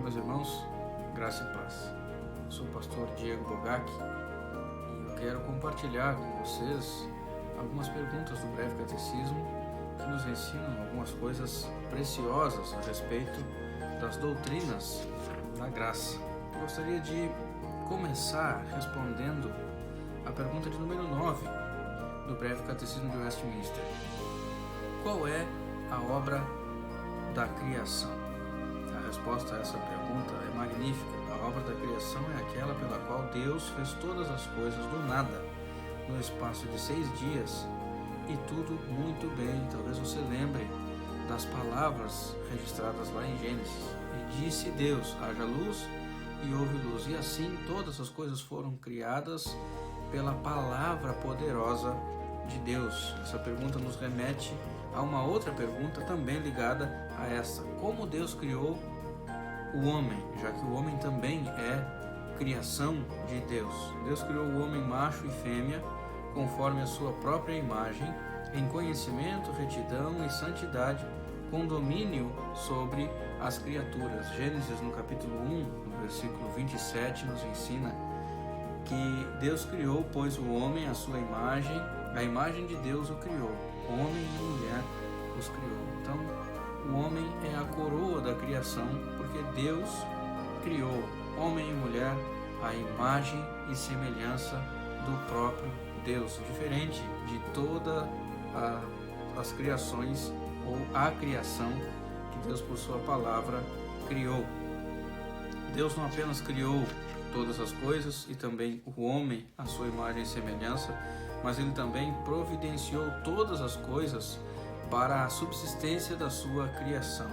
meus irmãos, graça e paz. Eu sou o pastor Diego Bogac e eu quero compartilhar com vocês algumas perguntas do breve catecismo que nos ensinam algumas coisas preciosas a respeito das doutrinas da graça. Eu gostaria de começar respondendo a pergunta de número 9 do breve catecismo de Westminster. Qual é a obra da criação? A resposta a essa pergunta é magnífica. A obra da criação é aquela pela qual Deus fez todas as coisas do nada, no espaço de 6 dias, e tudo muito bem. Talvez você lembre das palavras registradas lá em Gênesis. E disse Deus, haja luz, e houve luz. E assim todas as coisas foram criadas pela palavra poderosa de Deus. Essa pergunta nos remete a uma outra pergunta também ligada a essa: como Deus criou o homem, já que o homem também é criação de Deus. Deus criou o homem macho e fêmea conforme a sua própria imagem, em conhecimento, retidão e santidade, com domínio sobre as criaturas. Gênesis, no capítulo 1, no versículo 27, nos ensina que Deus criou, pois, o homem à sua imagem, a imagem de Deus o criou, homem e mulher os criou. Então, o homem é a coroa da criação, porque Deus criou homem e mulher à imagem e semelhança do próprio Deus, diferente de todas as criações ou a criação que Deus, por sua palavra, criou. Deus não apenas criou todas as coisas e também o homem à sua imagem e semelhança, mas ele também providenciou todas as coisas para a subsistência da sua criação.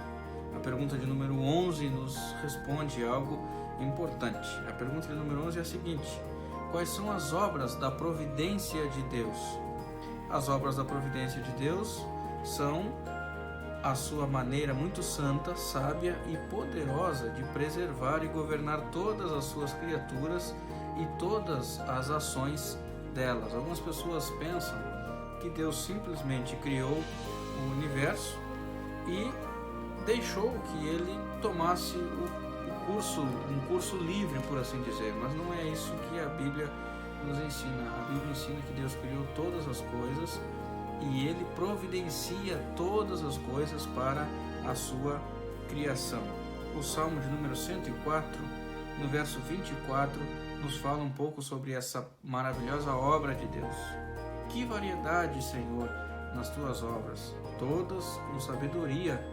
A pergunta de número 11 nos responde algo importante. A pergunta de número 11 é a seguinte: quais são as obras da providência de Deus? As obras da providência de Deus são a sua maneira muito santa, sábia e poderosa de preservar e governar todas as suas criaturas e todas as ações delas. Algumas pessoas pensam que Deus simplesmente criou o universo e deixou que ele tomasse um curso livre, por assim dizer, mas não é isso que a Bíblia nos ensina. A Bíblia ensina que Deus criou todas as coisas e ele providencia todas as coisas para a sua criação. O Salmo de número 104, no verso 24, nos fala um pouco sobre essa maravilhosa obra de Deus. Que variedade, Senhor, nas tuas obras, todas com sabedoria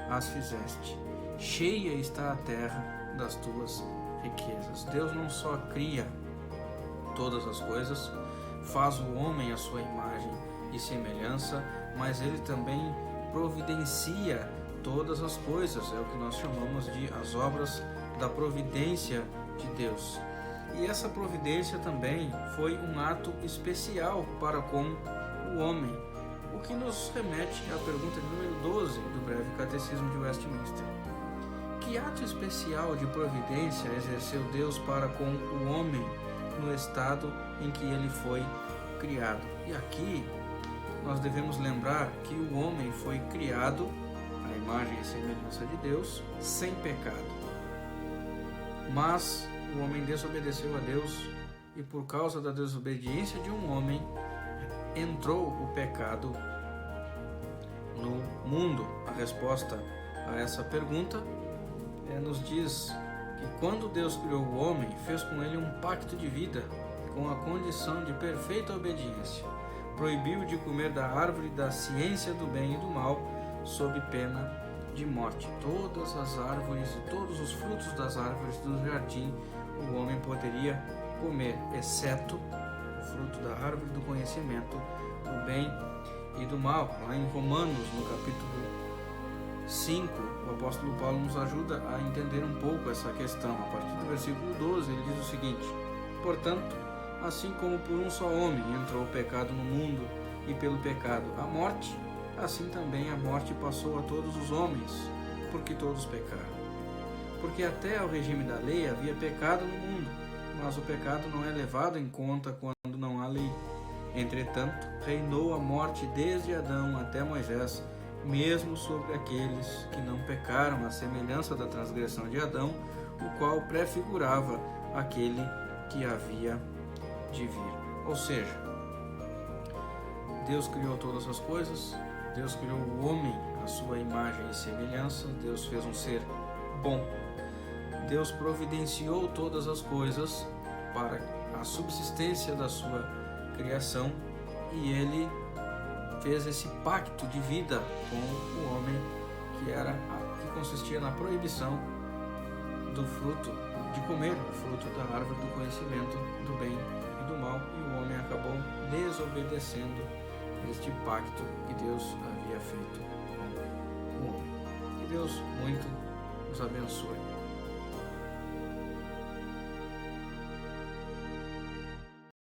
as fizeste. Cheia está a terra das tuas riquezas. Deus não só cria todas as coisas, faz o homem à sua imagem e semelhança, mas ele também providencia todas as coisas. É o que nós chamamos de as obras da providência de Deus. E essa providência também foi um ato especial para com o homem, o que nos remete à pergunta de número 12 do breve catecismo de Westminster. Que ato especial de providência exerceu Deus para com o homem no estado em que ele foi criado? E aqui nós devemos lembrar que o homem foi criado à imagem e semelhança de Deus, sem pecado. Mas o homem desobedeceu a Deus e, por causa da desobediência de um homem, entrou o pecado no mundo. A resposta a essa pergunta nos diz que quando Deus criou o homem, fez com ele um pacto de vida com a condição de perfeita obediência. Proibiu de comer da árvore da ciência do bem e do mal, sob pena de morte. Todas as árvores e todos os frutos das árvores do jardim o homem poderia comer, exceto o fruto da árvore do conhecimento do bem e do mal. Lá em Romanos, no capítulo 5, o apóstolo Paulo nos ajuda a entender um pouco essa questão. A partir do versículo 12, ele diz o seguinte: portanto, assim como por um só homem entrou o pecado no mundo, e pelo pecado a morte, assim também a morte passou a todos os homens, porque todos pecaram. Porque até ao regime da lei havia pecado no mundo, mas o pecado não é levado em conta quando não há lei. Entretanto, reinou a morte desde Adão até Moisés, mesmo sobre aqueles que não pecaram, à semelhança da transgressão de Adão, o qual prefigurava aquele que havia de vir. Ou seja, Deus criou todas as coisas, Deus criou o homem à sua imagem e semelhança, Deus fez um ser bom. Deus providenciou todas as coisas para a subsistência da sua criação e Ele fez esse pacto de vida com o homem que consistia na proibição do fruto, de comer o fruto da árvore do conhecimento do bem e do mal, e o homem acabou desobedecendo este pacto que Deus havia feito com o homem. Que Deus muito nos abençoe.